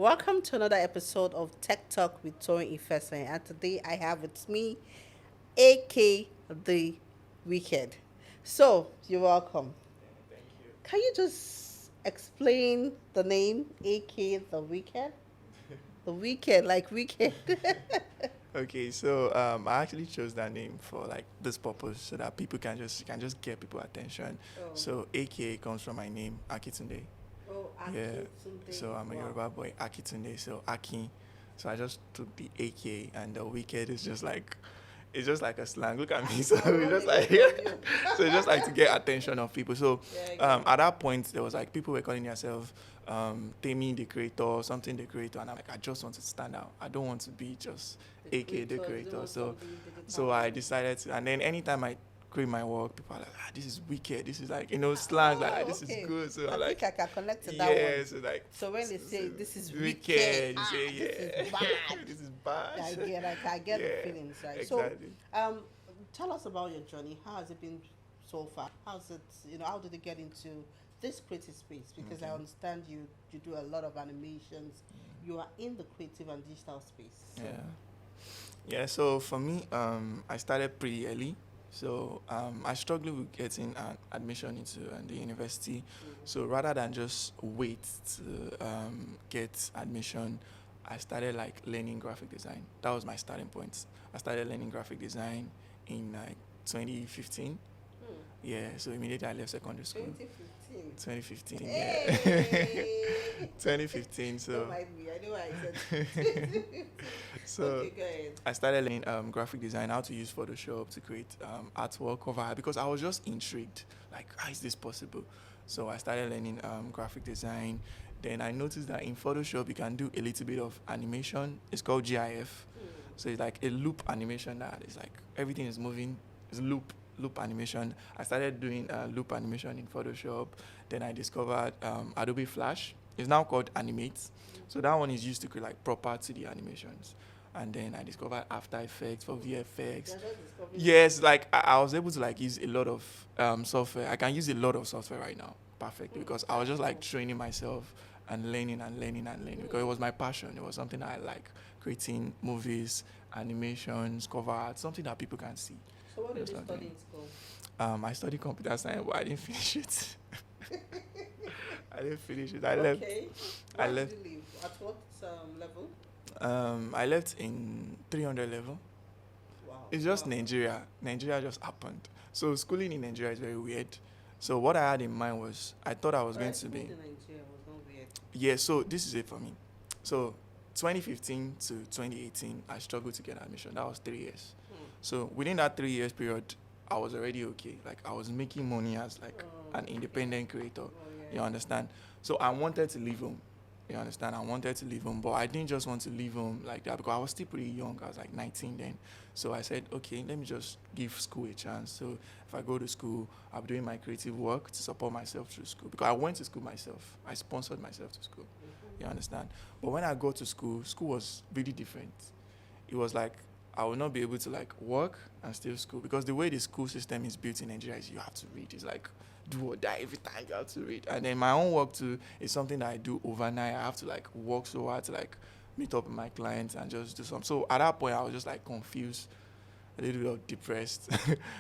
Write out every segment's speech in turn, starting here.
welcome to another episode of Tech Talk with Toyin Ifesin. And today I have with me AK the Wicked. So, you're welcome. Thank you. Can you just explain the name AK the Wicked? The Wicked, like Wicked. Okay, so I actually chose that name for like this purpose so that people can just get people attention. Oh, So AKA comes from my name, Akitunde. oh, Yeah. Akintunde. So I'm a Wow. Yoruba boy, Akitunde. So Aki. So I just took the AK and the wicked is just like it's just like a slang. Look at me. So it's just like so it's just like to get attention of people. So Yeah. at that point there was like people were calling themselves Temi the creator, something the creator, and I'm like I just want to stand out. I don't want to be just AK the creator. So I decided to, and then anytime I create my work, people are like, this is wicked. This is like, slang, like, this is good. So I I'm like, think I can connect to that yeah, one. so like, So when they say this is wicked, wicked, you say, this is yeah, bad. this is bad. I get the Yeah, feelings, right? exactly. So, tell us about your journey. How has it been so far? How's it? How did you get into this creative space? Because I Okay. understand you do a lot of animations. You are in the creative and digital space. So, Yeah. Yeah, so for me, I started pretty early. So I struggled with getting an admission into the university. So rather than just wait to get admission, I started like learning graphic design. That was my starting point. I started learning graphic design in like 2015. Hmm. Yeah, so immediately I left secondary school. 2015. 2015, yeah. Hey! 2015, so Don't mind me. I know I said. so Okay, go ahead. I started learning graphic design, how to use Photoshop to create artwork cover art, because I was just intrigued, like, how is this possible? So I started learning graphic design. Then I noticed that in Photoshop you can do a little bit of animation. It's called GIF. So it's like a loop animation that is like everything is moving. It's loop animation. I started doing loop animation in Photoshop. Then I discovered Adobe Flash. It's now called Animate. So that one is used to create like proper 2D animations. And then I discovered After Effects for VFX. You're just discovering. Yes, like I was able to like use a lot of software. I can use a lot of software right now perfectly because I was just like training myself and learning and learning and learning because it was my passion. It was something I like, creating movies, animations, cover art, something that people can see. So what did you Something. study in school? I studied computer science, but I didn't finish it. I didn't finish it. I left. Okay. I Where left. did you leave? At what level? I left in 300 level. Wow. It's just Wow. Nigeria. Nigeria just happened. So schooling in Nigeria is very weird. So what I had in mind was I thought I was But going I to think be in Nigeria was not weird. yeah. So this is it for me. So 2015 to 2018, I struggled to get admission. That was 3 years. So within that 3 years period, I was already okay. Like I was making money as like an independent creator. Oh, You understand? So I wanted to leave home. You understand? I wanted to leave home, but I didn't just want to leave home like that because I was still pretty young. I was like 19 then. So I said, okay, let me just give school a chance. So if I go to school, I'll be doing my creative work to support myself through school because I went to school myself. I sponsored myself to school. You understand? But when I go to school, school was really different. It was like I will not be able to like work and still school because the way the school system is built in Nigeria is you have to read. It's like do or die every time you have to read. And then my own work too is something that I do overnight. I have to like work so hard to like meet up with my clients and just do something. So at that point I was just like confused, a little bit of depressed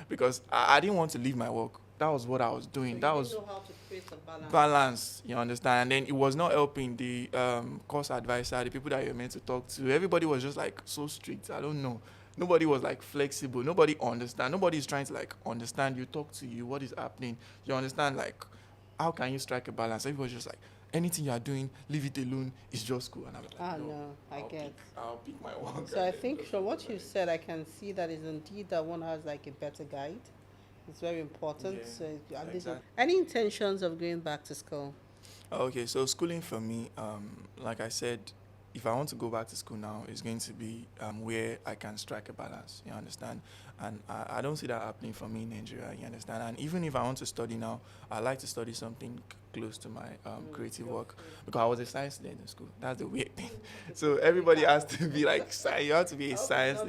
because I didn't want to leave my work. That was what I was doing. So That you was didn't know how to create a balance. balance, you understand? And then it was not helping the course advisor, the people that you're meant to talk to. Everybody was just like so strict. I don't know. Nobody was like flexible. Nobody understand. Nobody is trying to like understand you, talk to you, what is happening. You understand like how can you strike a balance? Everybody's just like anything you are doing, leave it alone. It's just cool. And I was like, No, I get. I'll pick my work. So I think from what you said, I can see that is indeed that one has like a better guide. It's very important. Yeah, So exactly. any intentions of going back to school? Okay, so schooling for me, like I said, if I want to go back to school now, it's going to be where I can strike a balance. You understand? And I don't see that happening for me in Nigeria. You understand? And even if I want to study now, I like to study something close to my creative work because I was a science student in school. That's the weird thing. So everybody has to be like you have to be a science.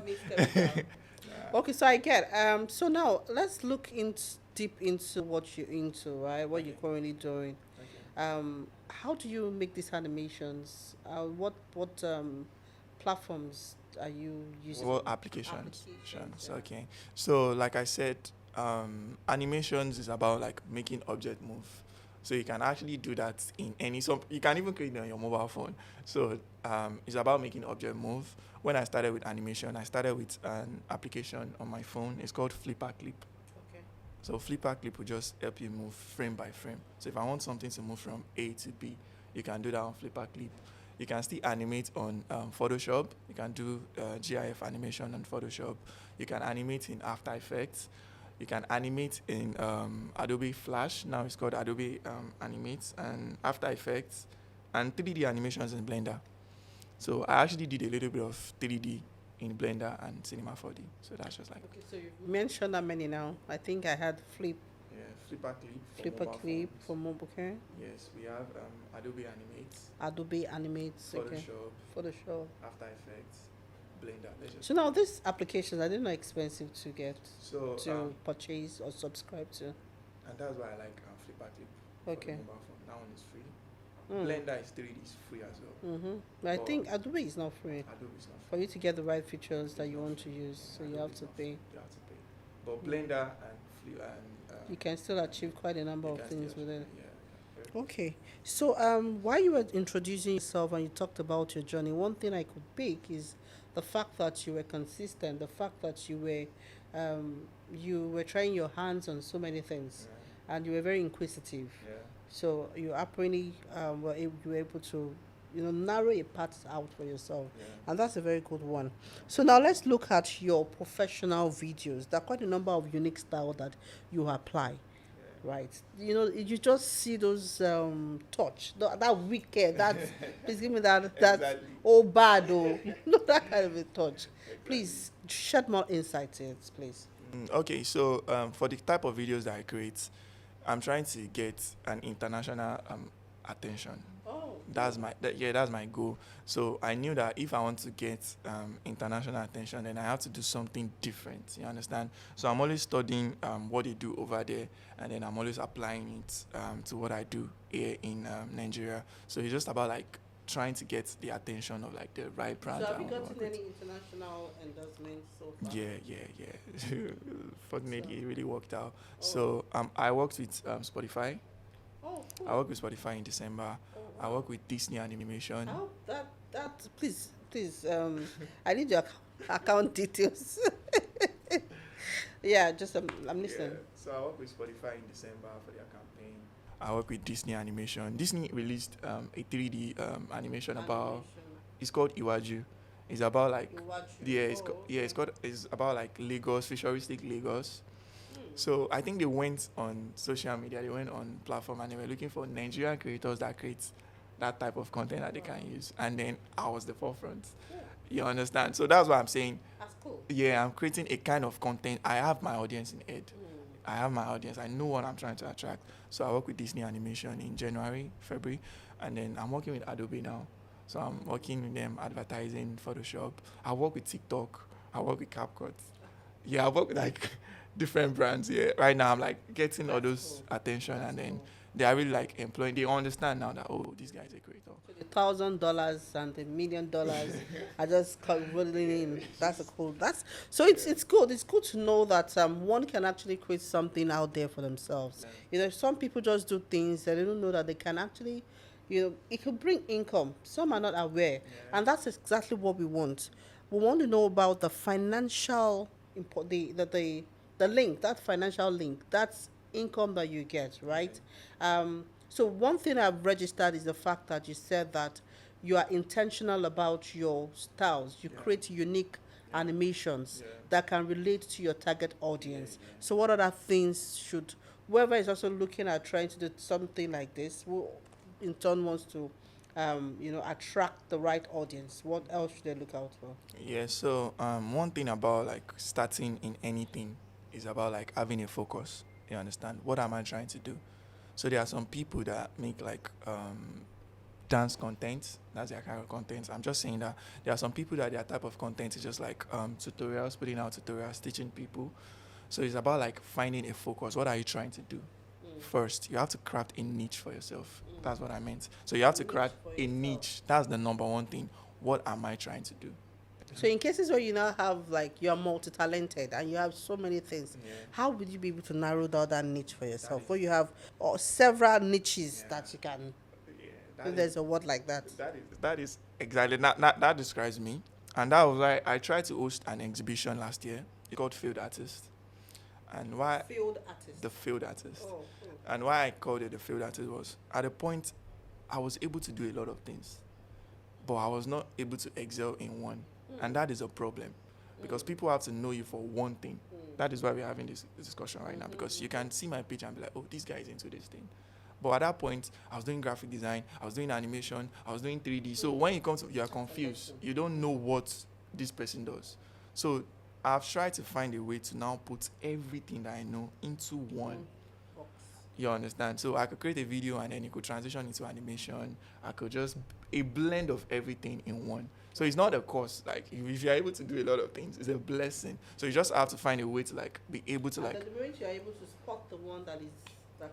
Okay, so I get. So now let's look deep into what you're into, right? What you're currently doing. How do you make these animations? What platforms are you using? What applications? Applications, Okay. So, like I said, animations is about like making object move. So you can actually do that in any. So you can even create it on your mobile phone. So it's about making object move. When I started with animation, I started with an application on my phone. It's called Flipper Clip. Okay. So Flipper Clip will just help you move frame by frame. So if I want something to move from A to B, you can do that on Flipper Clip. You can still animate on Photoshop. You can do GIF animation on Photoshop. You can animate in After Effects. You can animate in Adobe Flash. Now it's called Adobe Animate and After Effects, and 3D animations in Blender. So I actually did a little bit of 3D in Blender and Cinema 4D. So that's just like Okay, so you've mentioned that many now. I think I had yeah, Flipper Clip. Flipper Clip for mobile. Okay. Yes, we have Adobe Animate, Adobe Animates. Okay. Photoshop. After Effects, Blender. So now these applications, are they not expensive to get, So to purchase or subscribe to? and that's why I like Flipper Clip for the Okay. mobile phone. That one is free. Mm. Blender is 3D, is free as well. Mm-hmm. But I But think Adobe is not free. Adobe is not For free. you to get the right features that you want to use, so you Adobe have is to not pay. free. You have to pay. But Mm. Blender and You can still achieve quite a number you of can things still- with it. Yeah, very Okay. So while you were introducing yourself and you talked about your journey, one thing I could pick is the fact that you were consistent, the fact that you were trying your hands on so many things, Yeah. and you were very inquisitive. Yeah. So you apparently you were able to, narrow a path out for yourself, Yeah. and that's a very good one. So now let's look at your professional videos. There are quite a number of unique styles that you apply, right? You just see those that wicked, that please give me that Exactly. oh bad oh, that kind of a touch. Please shed more insight in it, please. Okay, so for the type of videos that I create, I'm trying to get an international attention. Oh, That's my goal. So I knew that if I want to get international attention, then I have to do something different. You understand? So I'm always studying what they do over there, and then I'm always applying it to what I do here in Nigeria. So it's just about like trying to get the attention of like the right brand. so have I you wanna gotten work with. any international endorsements so far? Yeah. Fortunately, it really worked out. Oh. So I worked with Spotify. Oh, cool. I worked with Spotify in December. Oh, I wow. work with Disney Animation. How that please I need your account details. Yeah, just I'm listening. So I work with Spotify in December for their campaign. I work with Disney Animation. Disney released a 3D animation about. It's called Iwaju. It's about like it's about like Lagos, futuristic Lagos. So I think they went on social media, they went on platform, and they were looking for Nigerian creators that create that type of content that they can use. And then I was the forefront. You understand? So that's what I'm saying. That's cool. Yeah, I'm creating a kind of content. I have my audience in head. I have my audience. I know what I'm trying to attract. So I work with Disney Animation in January, February, and then I'm working with Adobe now. So I'm working with them, advertising, Photoshop. I work with TikTok. I work with CapCut. Yeah, I work with like different brands. Yeah, right now I'm like getting all those attention, and then they are really like employing. They understand now that this guy is a creator. So the $1,000 and the $1,000,000 are just rolling in. That's a cool. So it's good. It's good to know that one can actually create something out there for themselves. Some people just do things that they don't know that they can actually, it could bring income. Some are not aware, and that's exactly what we want. We want to know about the financial the link, that financial link, that's income that you get, right? So one thing I've registered is the fact that you said that you are intentional about your styles. You create unique animations that can relate to your target audience. So what other things should whoever is also looking at trying to do something like this, who in turn wants to attract the right audience, what else should they look out for? Yeah, so one thing about like starting in anything is about like having a focus. You understand? What am I trying to do? So there are some people that make like dance content. That's their kind of content. I'm just saying that there are some people that their type of content is just like tutorials, putting out tutorials, teaching people. So it's about like finding a focus. What are you trying to do? first. You have to craft a niche for yourself. That's what I meant. So you have to Niche craft for a yourself. niche. That's the number one thing. What am I trying to do? So in cases where you now have like you're multi-talented and you have so many things, how would you be able to narrow down that niche for yourself? Where you have several niches that you can. If there's a word like that. That is exactly that describes me. And that was why I tried to host an exhibition last year. It's called Field Artist. And why Field artist. the field artist. Oh, cool. And why I called it the field artist was at a point I was able to do a lot of things, but I was not able to excel in one. And that is a problem because people have to know you for one thing. That is why we're having this discussion right now, because you can see my page and be like, oh, this guy is into this thing. But at that point, I was doing graphic design, I was doing animation, I was doing 3D. So when you come to, you are confused. You don't know what this person does. So I've tried to find a way to now put everything that I know into one. You understand? So I could create a video and then it could transition into animation. I could just a blend of everything in one. So it's not a course. Like if you're able to do a lot of things, it's a blessing. So you just have to find a way to like be able to like. And the moment you're able to spot the one that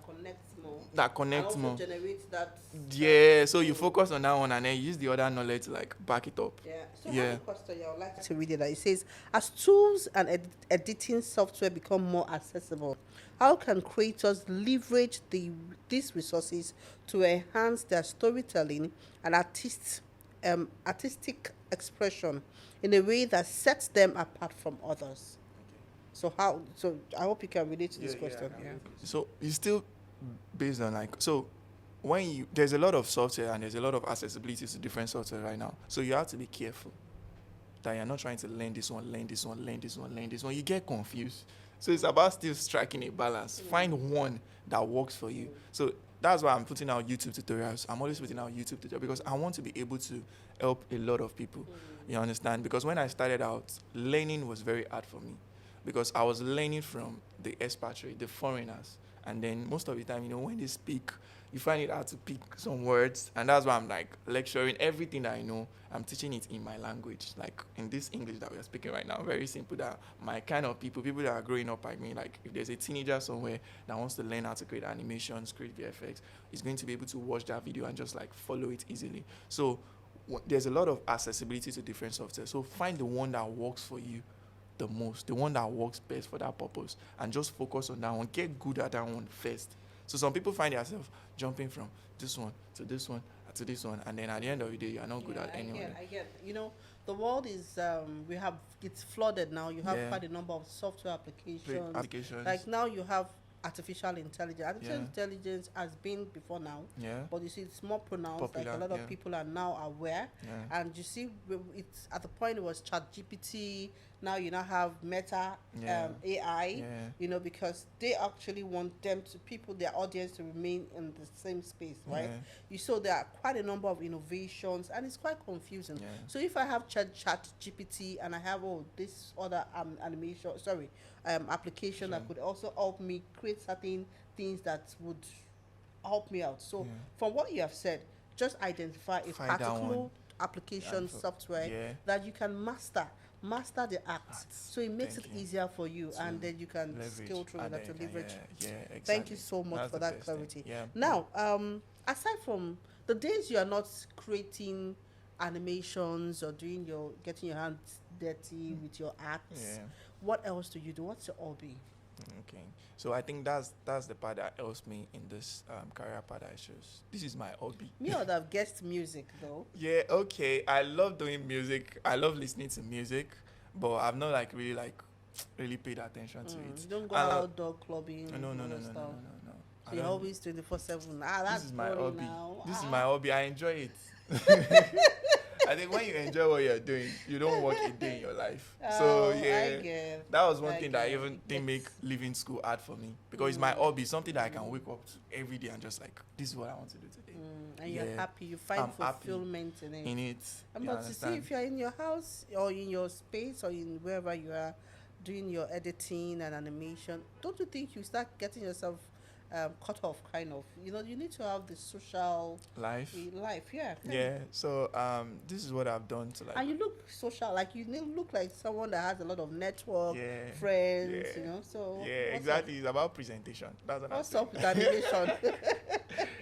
connects more. That connects and more. also generates that. Yeah. So you focus on that one and then use the other knowledge to like back it up. Yeah. So I Yeah. have a question. I would like to read it. That it says, as tools and editing software become more accessible, how can creators leverage these resources to enhance their storytelling and artistic expression in a way that sets them apart from others? So how? So I hope you can relate to this question. Yeah. So it's still based on like so when you there's a lot of software and there's a lot of accessibility to different software right now. So you have to be careful that you're not trying to learn this one. You get confused. So it's about still striking a balance. Find one that works for you. So that's why I'm putting out YouTube tutorials. I'm always putting out YouTube tutorials because I want to be able to help a lot of people. You understand? Because when I started out, learning was very hard for me because I was learning from the expatriate, the foreigners. And then most of the time, when they speak, you find it hard to pick some words. And that's why I'm like lecturing everything that I know. I'm teaching it in my language, like in this English that we are speaking right now. Very simple, that my kind of people that are growing up like me, like if there's a teenager somewhere that wants to learn how to create animations, create VFX, is going to be able to watch that video and just like follow it easily. So there's a lot of accessibility to different software. So find the one that works for you the most, the one that works best for that purpose, and just focus on that one. Get good at that one first. So some people find themselves jumping from this one to this one to this one, and then at the end of the day, you are not good at anyone. I get. The world is it's flooded now. You have quite a number of software applications. Like now you have artificial intelligence. Artificial intelligence has been before now, but you see it's more pronounced. Popular, like a lot of people are now aware, and you see it's at the point it was ChatGPT. Now you now have Meta AI, because they actually want their audience to remain in the same space, right? You saw there are quite a number of innovations, and it's quite confusing. So if I have ChatGPT and I have this other application that could also help me create certain things that would help me out. So from what you have said, just identify a particular application software that you can master the act, so it makes it easier for you, and then you can scale through that to leverage. Exactly. Thank you so much for that clarity. Now, aside from the days you are not creating animations or getting your hands dirty with your acts, what else do you do? What's your hobby? Okay, so I think that's the part that helps me in this career path I chose. This is my hobby. Me, I would have guessed music though. Yeah, okay. I love doing music. I love listening to music, but I've not really paid attention to it. You don't go outdoor clubbing. No. So you're always 24/7. That's this is my hobby. Now. This is my hobby. I enjoy it. I think when you enjoy what you're doing, you don't work a day in your life. So that was one thing that I even didn't make leaving school hard for me, because it's my hobby, something that I can wake up to every day and just like, this is what I want to do today. And you're happy, you find fulfillment in it. But to see if you're in your house or in your space or in wherever you are doing your editing and animation, don't you think you start getting yourself cut off, kind of. You need to have the social Life. life. Yeah. Yeah. So this is what I've done to like. And you look social, like look like someone that has a lot of network, Yeah. friends. Yeah. So Yeah, exactly. It's about presentation. That's what What's I'm up with animation?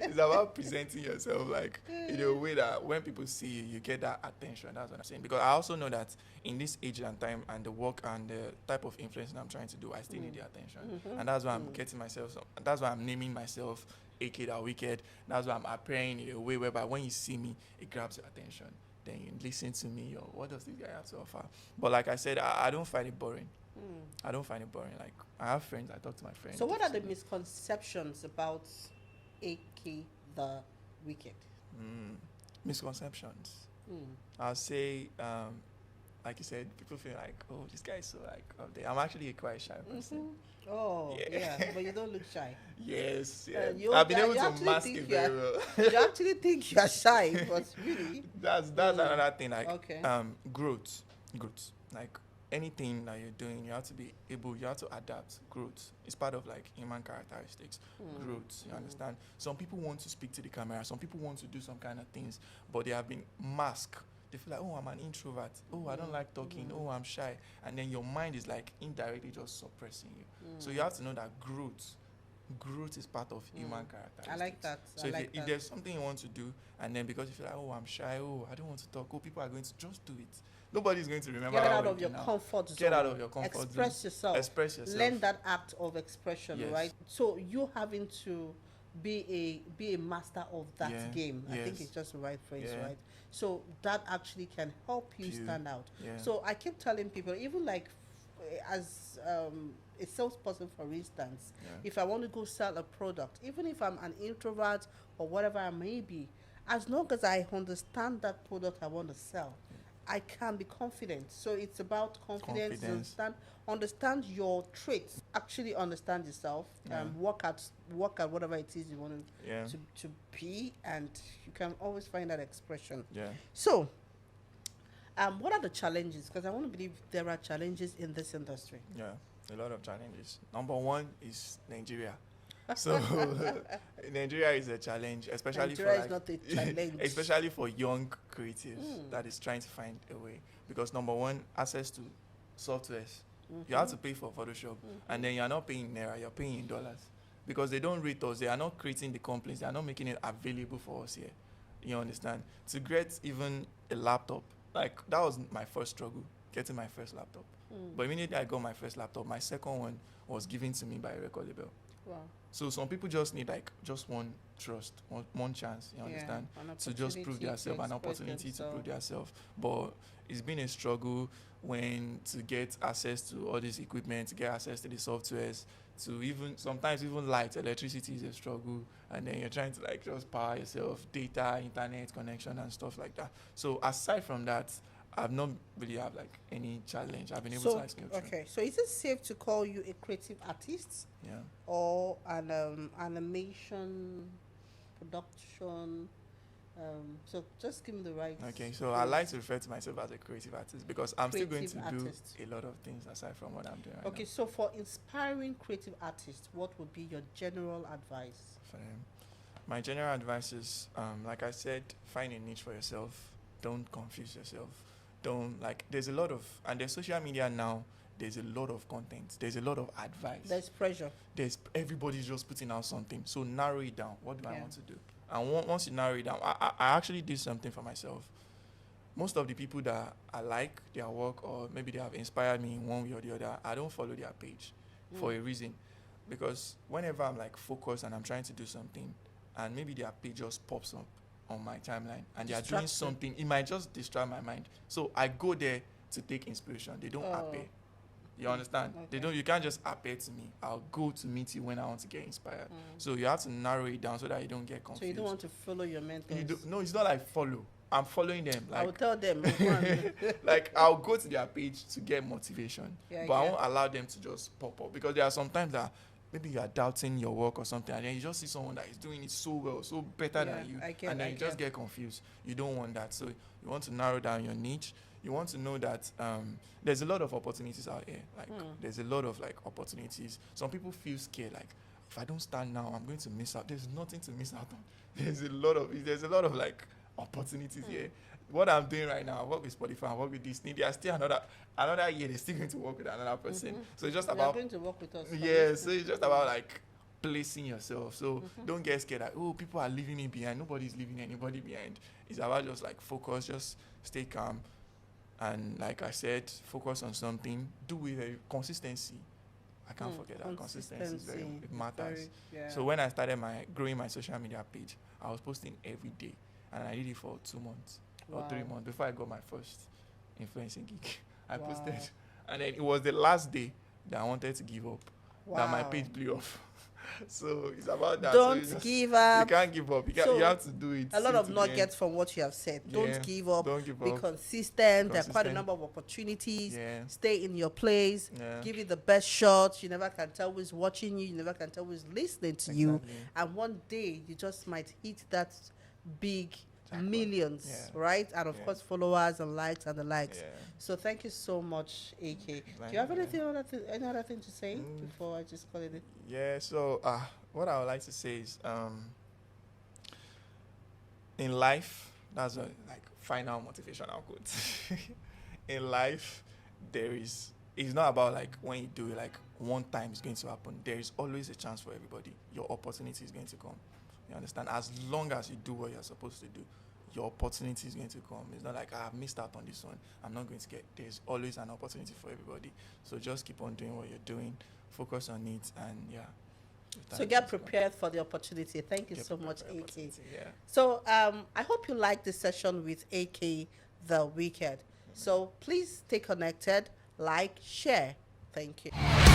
It's about presenting yourself like in a way that when people see you, you get that attention. That's what I'm saying. Because I also know that in this age and time and the work and the type of influence that I'm trying to do, I still need the attention. And that's why I'm getting myself. That's why I'm naming myself Akthawicked. That's why I'm appearing in a way whereby when you see me, it grabs your attention. Then you listen to me, or what does this guy have to offer? But like I said, I don't find it boring. I don't find it boring. Like I have friends. I talk to my friends. So what are the misconceptions about AK the Wicked? Misconceptions. I'll say, like you said, people feel like, oh, this guy is so like up there. I'm actually a quite shy person. Oh, yeah, but you don't look shy. Yes, I've been able to mask it very well. You actually think you're shy, but really, that's another thing. Like, okay. Growth. Like anything that you're doing, you have to be able. You have to adapt. Growth. It's part of like human characteristics. Growth. You understand? Some people want to speak to the camera. Some people want to do some kind of things, but they have been masked. They feel like, oh, I'm an introvert. Oh, I don't like talking. Oh, I'm shy. And then your mind is like indirectly just suppressing you. So you have to know that growth is part of human characteristics. I like that. So if there's something you want to do, and then because you feel like, oh, I'm shy, oh, I don't want to talk, oh, people are going to just do it. Nobody's going to remember. Get out of your comfort zone. Get out of your comfort zone. Express yourself. Learn that act of expression, right? So you having to be a master of that game. I think it's just the right phrase, right? So that actually can help you stand out. So I keep telling people, even like as a salesperson, for instance, if I want to go sell a product, even if I'm an introvert or whatever I may be, as long as I understand that product I want to sell, I can be confident. So it's about confidence. Understand your traits. Actually understand yourself. Work at whatever it is you want to be, and you can always find that expression. So what are the challenges? Because I want to believe there are challenges in this industry. A lot of challenges. Number one is Nigeria. So Nigeria is a challenge, especially Nigeria for is not a challenge. especially for young creatives that is trying to find a way. Because number one, access to softwares. You have to pay for Photoshop, and then you're not paying in naira, you're paying in dollars. Because they don't rate us, they are not creating the complaints, they are not making it available for us here. You understand? To get even a laptop, like that was my first struggle, getting my first laptop. But immediately I got my first laptop, my second one was given to me by a record label. Wow. So some people just need like just one trust, one chance, you understand, to just prove themselves, an opportunity to prove themselves. But it's been a struggle when to get access to all this equipment, to get access to the softwares, to even sometimes even light, electricity is a struggle, and then you're trying to like just power yourself, data, internet connection and stuff like that. So aside from that, I've not really had like any challenge. I've been able to like scale through. Okay, so is it safe to call you a creative artist? Or an animation production? So just give me the right. Okay, so I like to refer to myself as a creative artist because I'm still going to do a lot of things aside from what I'm doing right now. Okay, so for inspiring creative artists, what would be your general advice? For them, my general advice is, like I said, find a niche for yourself. Don't confuse yourself. Don't there's a lot of, and there's social media now, there's a lot of content, there's a lot of advice, there's pressure, everybody's just putting out something. So narrow it down. What do I want to do? And once you narrow it down, I actually did something for myself. Most of the people that I like their work, or maybe they have inspired me in one way or the other, I don't follow their page for a reason. Because whenever I'm like focused and I'm trying to do something, and maybe their page just pops up on my timeline and they are doing something, it might just distract my mind. So I go there to take inspiration. They don't appear. You understand? They don't. You can't just appear to me. I'll go to meet you when I want to get inspired. So you have to narrow it down so that you don't get confused. So you don't want to follow your mentors? No, it's not like follow. I'm following them. Like, I will tell them. Like I'll go to their page to get motivation, but I won't allow them to just pop up, because there are sometimes that maybe you are doubting your work or something, and then you just see someone that is doing it so well, so better than you, and then you just get confused. You don't want that. So you want to narrow down your niche. You want to know that there's a lot of opportunities out here. Like there's a lot of like opportunities. Some people feel scared, like if I don't start now, I'm going to miss out. There's nothing to miss out on. There's a lot of like opportunities here. What I'm doing right now, I work with Spotify, I work with Disney. There's still another year. They're still going to work with another person. So it's just You're about going to work with us. yeah. So it's just about like placing yourself. So don't get scared like, oh, people are leaving me behind. Nobody's leaving anybody behind. It's about just like focus, just stay calm, and like I said, focus on something. Do with consistency. I can't forget that consistency is very, it matters. So when I started growing my social media page, I was posting every day, and I did it for 2 months or 3 months before I got my first influencing gig. I posted, and then it was the last day that I wanted to give up, that my page blew off. So it's about that. Don't give up. You can't give up. You have to do it. A lot of nuggets from what you have said. Don't give up. Don't give Be up. consistent. There are quite a number of opportunities. Yeah. Stay in your place. Yeah. Give it the best shot. You never can tell who's watching you. You never can tell who's listening to you. And one day you just might hit that big millions, right? And of course, followers and likes and the likes. Yeah. So thank you so much, AK. Do you have any other thing to say before I just call it? Yeah. So what I would like to say is, in life, that's a like final motivational quote. In life, it's not about like when you do it, like one time it's going to happen. There is always a chance for everybody. Your opportunity is going to come. You understand? As long as you do what you're supposed to do, your opportunity is going to come. It's not like I've missed out on this one, I'm not going to get. There's always an opportunity for everybody. So just keep on doing what you're doing, focus on it, and so get prepared for the opportunity. Thank you so much, AK. Yeah. So I hope you liked this session with AK the Wicked. So please stay connected, like, share. Thank you.